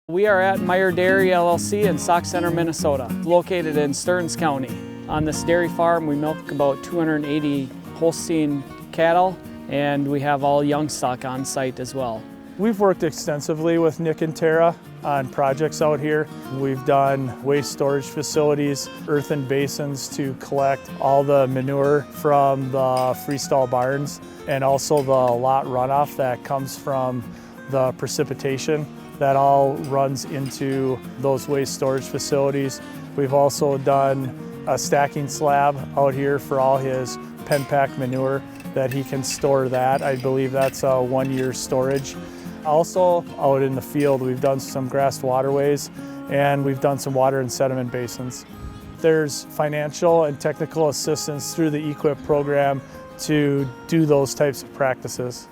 We are at Meyer Dairy LLC in Sauk Center, Minnesota, located in Stearns County. On this dairy farm, we milk about 280 Holstein cattle, and we have all young stock on site as well. We've worked extensively with Nick and Tara on projects out here. We've done waste storage facilities, earthen basins to collect all the manure from the freestall barns, and also the lot runoff that comes from the precipitation. That all runs into those waste storage facilities. We've also done a stacking slab out here for all his pen pack manure that he can store that. I believe that's a 1-year storage. Also out in the field, we've done some grassed waterways and we've done some water and sediment basins. There's financial and technical assistance through the EQIP program to do those types of practices.